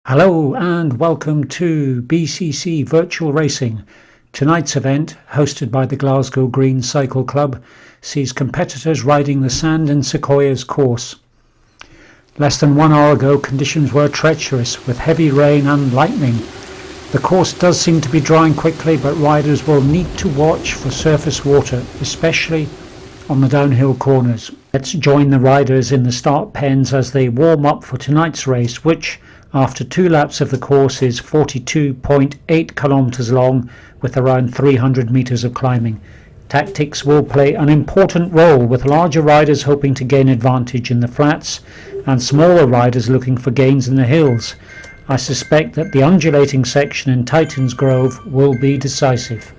Hello and welcome to BCC Virtual Racing. Tonight's event, hosted by the Glasgow Green Cycle Club, sees competitors riding the Sand and Sequoias course. Less than 1 hour ago, conditions were treacherous with heavy rain and lightning. The course does seem to be drying quickly, but riders will need to watch for surface water, especially on the downhill corners. Let's join the riders in the start pens as they warm up for tonight's race, which after 2 laps of the course is 42.8 kilometers long with around 300 meters of climbing. Tactics will play an important role, with larger riders hoping to gain advantage in the flats and smaller riders looking for gains in the hills. I suspect that the undulating section in Titans Grove will be decisive.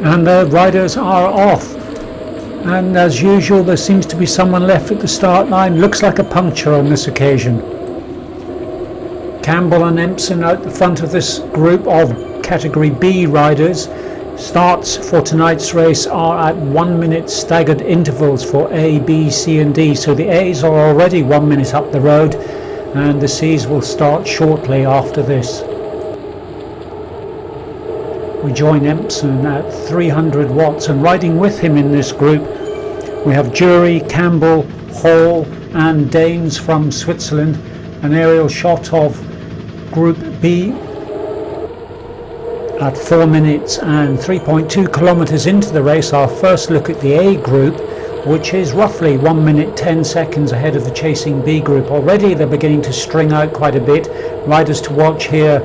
And the riders are off. And as usual, there seems to be someone left at the start line. Looks like a puncture on this occasion. Campbell and Empson out the front of this group of Category B riders. Starts for tonight's race are at 1 minute staggered intervals for A, B, C and D. So the A's are already 1 minute up the road and the C's will start shortly after this. We join Empson at 300 watts, and riding with him in this group we have Jury, Campbell, Hall and Danes from Switzerland. An aerial shot of Group B at 4 minutes and 3.2 kilometers into the race. Our first look at the A group, which is roughly 1 minute 10 seconds ahead of the chasing B group. Already they're beginning to string out quite a bit. Riders to watch here: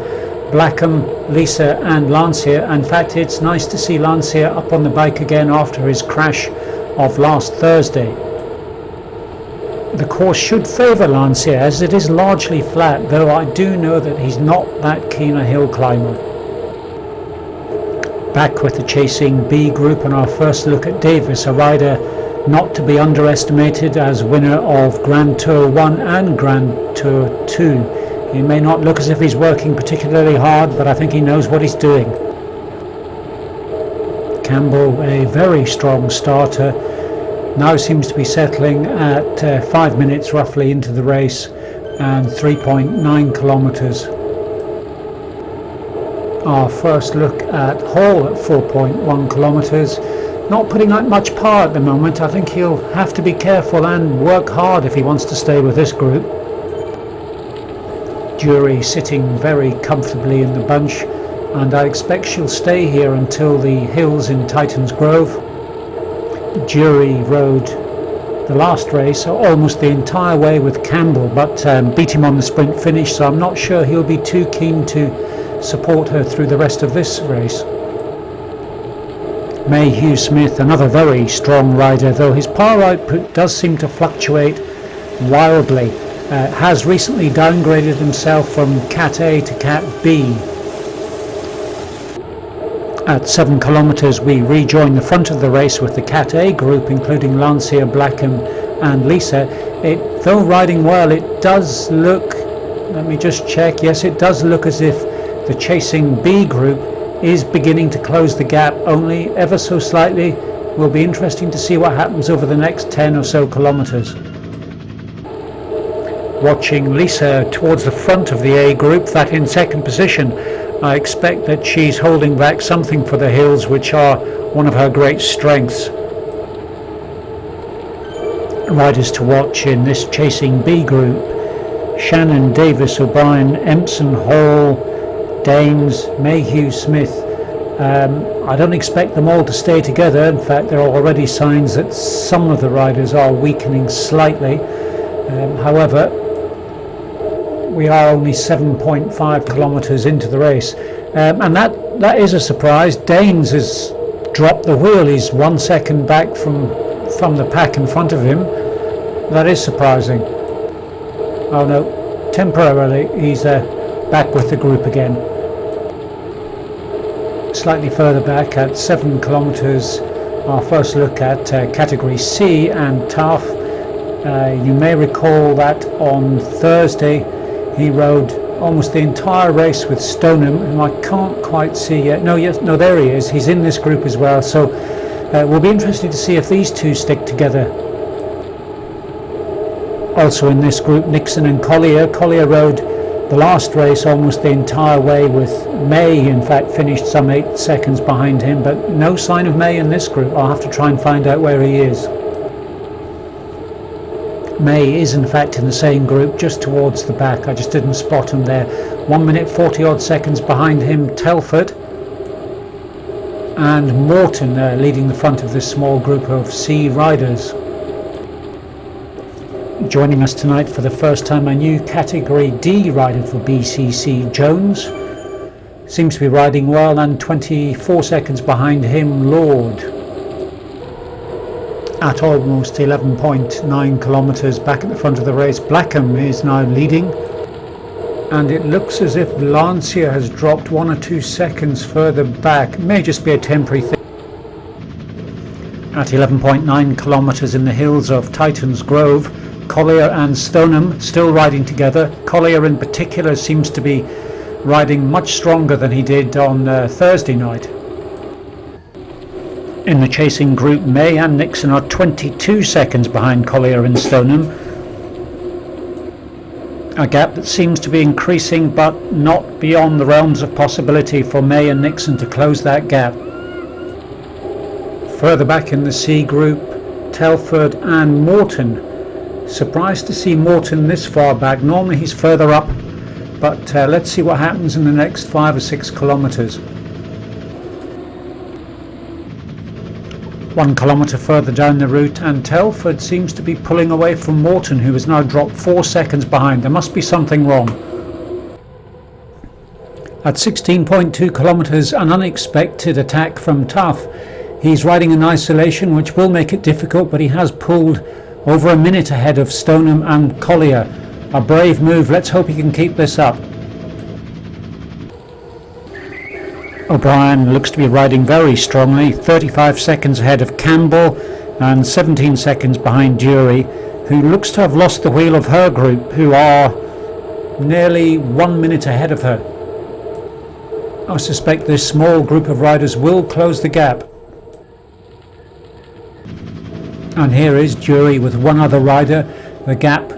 Blackham, Lisa and Lancier. In fact, it's nice to see Lancier up on the bike again after his crash of last Thursday. The course should favour Lancier as it is largely flat, though I do know that he's not that keen a hill climber. Back with the chasing B group and our first look at Davis, a rider not to be underestimated as winner of Grand Tour 1 and Grand Tour 2. He may not look as if he's working particularly hard, but I think he knows what he's doing. Campbell, a very strong starter, now seems to be settling at 5 minutes roughly into the race and 3.9 kilometers. Our first look at Hall at 4.1 kilometers. Not putting out much power at the moment. I think he'll have to be careful and work hard if he wants to stay with this group. Jury sitting very comfortably in the bunch, and I expect she'll stay here until the hills in Titans Grove. Jury rode the last race almost the entire way with Campbell, but beat him on the sprint finish, so I'm not sure he'll be too keen to support her through the rest of this race. Mayhew Smith, another very strong rider, though his power output does seem to fluctuate wildly. Has recently downgraded himself from Cat A to Cat B. At 7 kilometers we rejoin the front of the race with the Cat A group, including Lancier, Blackham and Lisa. Though riding well, it does look, let me just check, yes, it does look as if the chasing B group is beginning to close the gap, only ever so slightly. Will be interesting to see what happens over the next 10 or so kilometers. Watching Lisa towards the front of the A group, that in second position. I expect that she's holding back something for the hills, which are one of her great strengths. Riders to watch in this chasing B group: Shannon, Davis, O'Brien, Empson, Hall, Danes, Mayhew, Smith. I don't expect them all to stay together. In fact, there are already signs that some of the riders are weakening slightly. However, we are only 7.5 kilometers into the race, and that is a surprise. Danes has dropped the wheel. He's 1 second back from the pack in front of him. That is surprising. Oh no, temporarily he's back with the group again. Slightly further back at 7 kilometers, our first look at Category C and Taff. You may recall that on Thursday he rode almost the entire race with Stoneham, whom I can't quite see yet. No, there he is. He's in this group as well. So We'll be interested to see if these two stick together. Also in this group, Nixon and Collier. Collier rode the last race almost the entire way, with May in fact finished some 8 seconds behind him, but no sign of May in this group. I'll have to try and find out where he is. May is in fact in the same group, just towards the back. I just didn't spot him there. 1 minute 40 odd seconds behind him, Telford and Morton leading the front of this small group of C riders. Joining us tonight for the first time, a new Category D rider for BCC, Jones. Seems to be riding well, and 24 seconds behind him, Lord. At almost 11.9 kilometres back at the front of the race, Blackham is now leading. And it looks as if Lancia has dropped 1 or 2 seconds further back. May just be a temporary thing. At 11.9 kilometres in the hills of Titans Grove, Collier and Stoneham still riding together. Collier in particular seems to be riding much stronger than he did on Thursday night. In the chasing group, May and Nixon are 22 seconds behind Collier and Stoneham. A gap that seems to be increasing, but not beyond the realms of possibility for May and Nixon to close that gap. Further back in the C group, Telford and Morton. Surprised to see Morton this far back. Normally he's further up, but let's see what happens in the next 5 or 6 kilometres. 1 kilometre further down the route, and Telford seems to be pulling away from Morton, who has now dropped 4 seconds behind. There must be something wrong. At 16.2 kilometres, an unexpected attack from Tough. He's riding in isolation, which will make it difficult, but he has pulled over a minute ahead of Stoneham and Collier. A brave move. Let's hope he can keep this up. O'Brien looks to be riding very strongly, 35 seconds ahead of Campbell and 17 seconds behind Dury, who looks to have lost the wheel of her group, who are nearly 1 minute ahead of her. I suspect this small group of riders will close the gap. And here is Dury with one other rider. The gap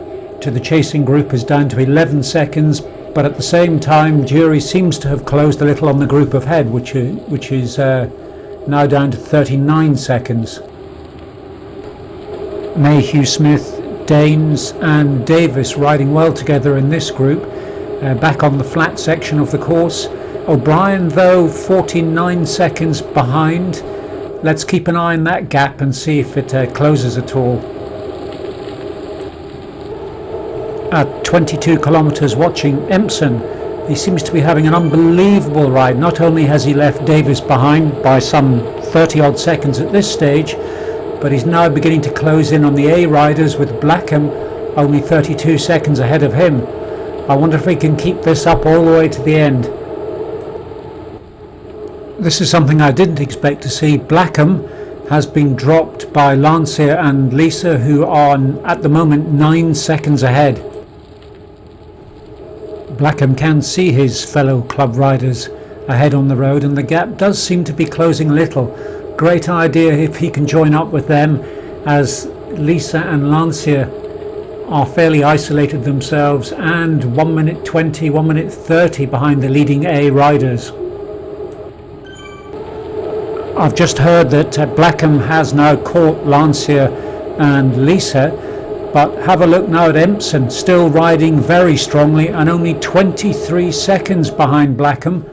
to the chasing group is down to 11 seconds, but at the same time Dury seems to have closed a little on the group ahead, which is now down to 39 seconds. Mayhew, Smith, Daines and Davis riding well together in this group, back on the flat section of the course. O'Brien though 49 seconds behind. Let's keep an eye on that gap and see if it closes at all. At 22 kilometres, watching Empson. He seems to be having an unbelievable ride. Not only has he left Davis behind by some 30 odd seconds at this stage, but he's now beginning to close in on the A riders, with Blackham only 32 seconds ahead of him. I wonder if he can keep this up all the way to the end. This is something I didn't expect to see. Blackham has been dropped by Lancia and Lisa, who are at the moment 9 seconds ahead. Blackham can see his fellow club riders ahead on the road, and the gap does seem to be closing a little. Great idea if he can join up with them, as Lisa and Lancia are fairly isolated themselves, and 1 minute 20, 1 minute 30 behind the leading A riders. I've just heard that Blackham has now caught Lancia and Lisa, but have a look now at Empson, still riding very strongly and only 23 seconds behind Blackham.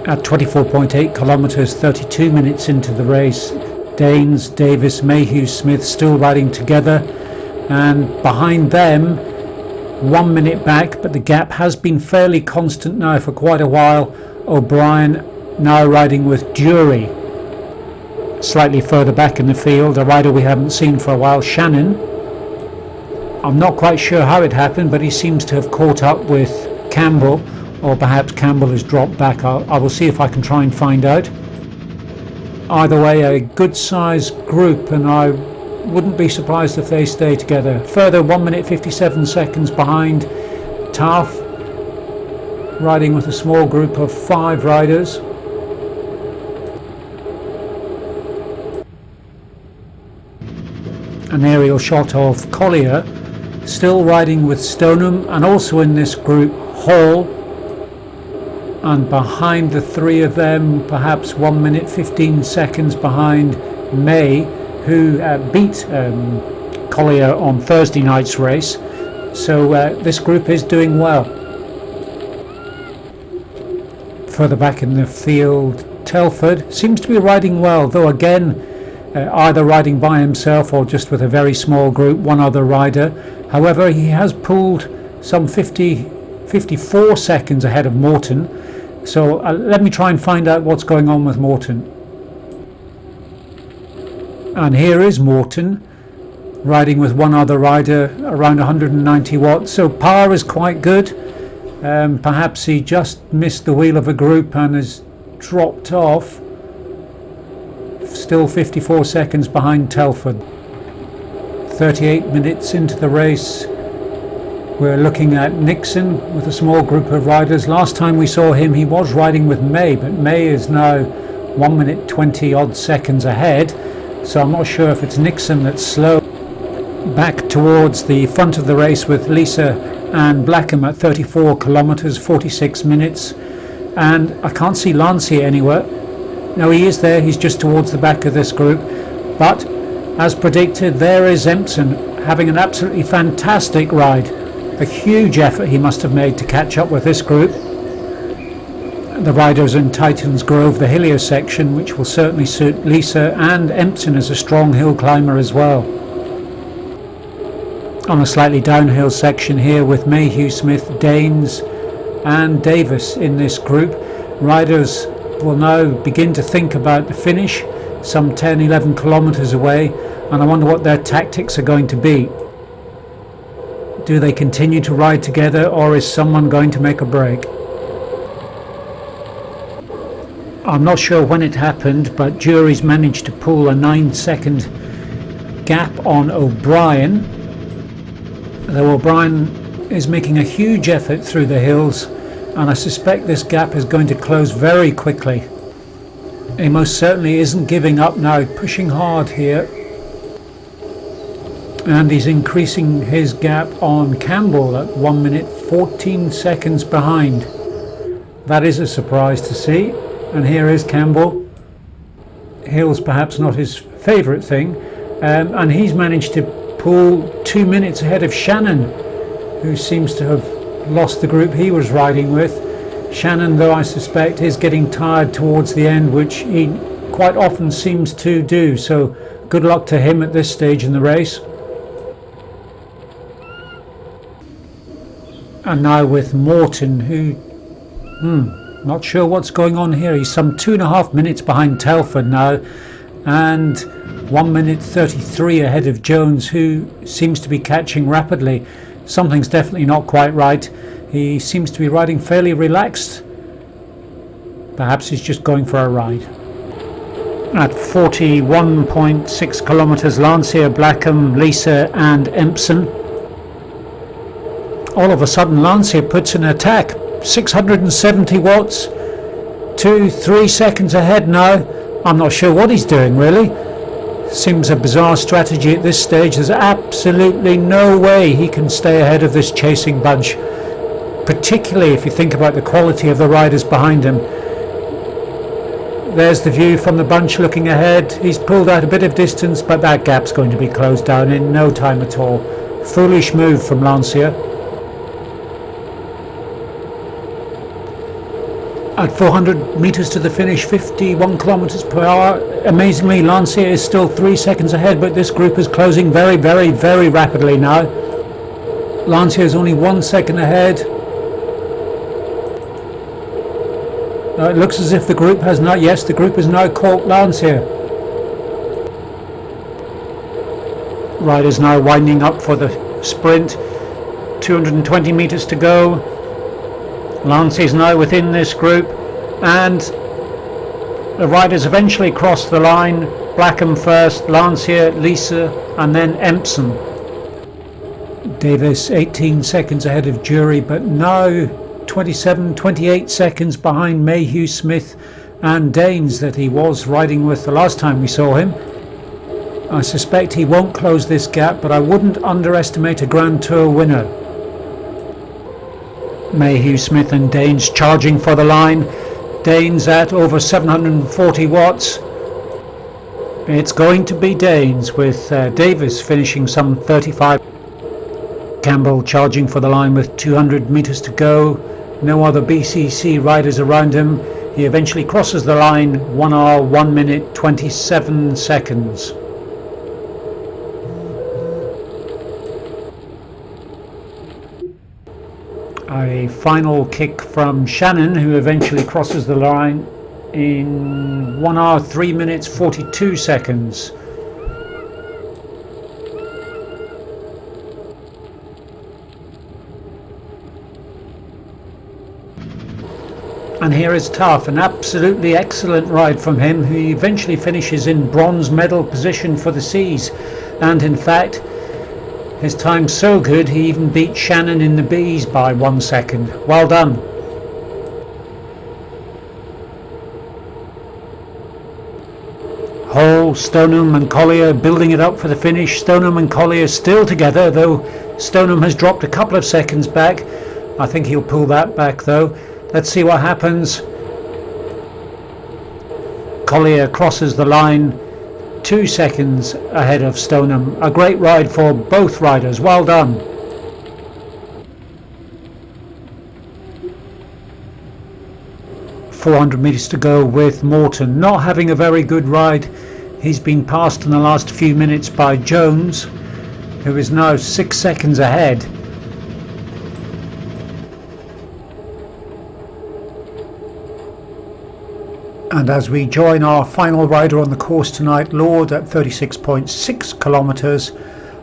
At 24.8 kilometres, 32 minutes into the race, Daines, Davis, Mayhew, Smith still riding together, and behind them 1 minute back, but the gap has been fairly constant now for quite a while. O'Brien now riding with Dury. Slightly further back in the field, a rider we haven't seen for a while, Shannon. I'm not quite sure how it happened, but he seems to have caught up with Campbell, or perhaps Campbell has dropped back. I will see if I can try and find out. Either way, a good sized group, and I wouldn't be surprised if they stay together. Further, 1 minute 57 seconds behind Taff riding with a small group of 5 riders. An aerial shot of Collier, still riding with Stoneham, and also in this group Hall, and behind the 3 of them, perhaps 1 minute 15 seconds behind, May, who beat Collier on Thursday night's race. So this group is doing well. Further back in the field, Telford seems to be riding well, though again either riding by himself or just with a very small group, one other rider. However, he has pulled some 54 seconds ahead of Morton. So let me try and find out what's going on with Morton. And here is Morton, riding with one other rider, around 190 watts. So power is quite good. Perhaps he just missed the wheel of a group and has dropped off. Still 54 seconds behind Telford. 38 minutes into the race, we're looking at Nixon with a small group of riders. Last time we saw him, he was riding with May, but May is now 1 minute 20 odd seconds ahead, so I'm not sure if it's Nixon that's slow. Back towards the front of the race with Lisa and Blackham at 34 kilometres, 46 minutes, and I can't see Lancier anywhere. No, he is there, he's just towards the back of this group, but as predicted, there is Empson having an absolutely fantastic ride. A huge effort he must have made to catch up with this group. The riders in Titans Grove, the hillier section, which will certainly suit Lisa, and Empson is a strong hill climber as well. On a slightly downhill section here with Mayhew, Smith, Daines and Davis in this group, riders will now begin to think about the finish, some 10-11 kilometres away, and I wonder what their tactics are going to be. Do they continue to ride together, or is someone going to make a break? I'm not sure when it happened, but Jury's managed to pull a 9-second gap on O'Brien, though O'Brien is making a huge effort through the hills, and I suspect this gap is going to close very quickly. He most certainly isn't giving up now, pushing hard here, and he's increasing his gap on Campbell at 1 minute 14 seconds behind. That is a surprise to see. And here is Campbell. Hills perhaps not his favourite thing, and he's managed to pull 2 minutes ahead of Shannon, who seems to have lost the group he was riding with. Shannon, though, I suspect is getting tired towards the end, which he quite often seems to do, so good luck to him at this stage in the race. And now with Morton, who not sure what's going on here. He's some 2.5 minutes behind Telford now, and 1 minute 33 ahead of Jones, who seems to be catching rapidly. Something's definitely not quite right. He seems to be riding fairly relaxed. Perhaps he's just going for a ride. At 41.6 kilometres, Lancier, Blackham, Lisa and Empson. All of a sudden Lancier puts in an attack. 670 watts, 2-3 seconds ahead now. I'm not sure what he's doing really. Seems a bizarre strategy at this stage. There's absolutely no way he can stay ahead of this chasing bunch, particularly if you think about the quality of the riders behind him. There's the view from the bunch looking ahead. He's pulled out a bit of distance, but that gap's going to be closed down in no time at all. Foolish move from Lancier. At 400 metres to the finish, 51 kilometres per hour. Amazingly, Lancier is still 3 seconds ahead, but this group is closing very, very, very rapidly now. Lancier is only 1 second ahead. It looks as if the group has not, yes, the group has now caught Lancier. Riders now winding up for the sprint. 220 metres to go. Lancier is now within this group, and the riders eventually cross the line. Blackham first, Lancier, Lisa and then Empson. Davis 18 seconds ahead of Jury, but now 28 seconds behind Mayhew, Smith and Danes that he was riding with the last time we saw him. I suspect he won't close this gap, but I wouldn't underestimate a Grand Tour winner. Mayhew, Smith and Danes charging for the line. Danes at over 740 watts. It's going to be Danes, with Davis finishing some 35. Campbell charging for the line with 200 metres to go. No other BCC riders around him. He eventually crosses the line, 1 hour, 1 minute, 27 seconds. A final kick from Shannon, who eventually crosses the line in 1 hour, 3 minutes, 42 seconds. And here is Tough, an absolutely excellent ride from him, who eventually finishes in bronze medal position for the C's. And in fact, his time's so good he even beat Shannon in the B's by 1 second. Well done. Hall, Stoneham and Collier building it up for the finish. Stoneham and Collier still together, though Stoneham has dropped a couple of seconds back. I think he'll pull that back though. Let's see what happens. Collier crosses the line 2 seconds ahead of Stoneham. A great ride for both riders. Well done. .400 metres to go with Morton. Not having a very good ride. He's been passed in the last few minutes by Jones, who is now 6 seconds ahead. And as we join our final rider on the course tonight, Lord, at 36.6 kilometres,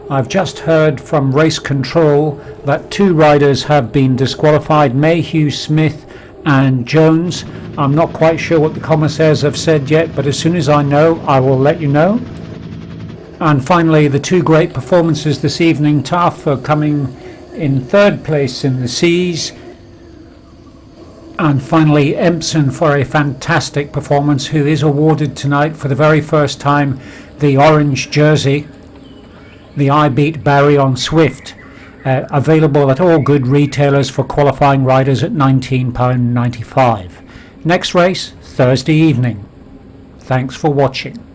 I've just heard from race control that 2 riders have been disqualified, Mayhew, Smith and Jones. I'm not quite sure what the commissaires have said yet, but as soon as I know, I will let you know. And finally, the 2 great performances this evening. Tough coming in 3rd place in the C's. And finally, Empson for a fantastic performance, who is awarded tonight for the very first time the orange jersey, the I Beat Barry on Zwift, available at all good retailers for qualifying riders at £19.95. Next race, Thursday evening. Thanks for watching.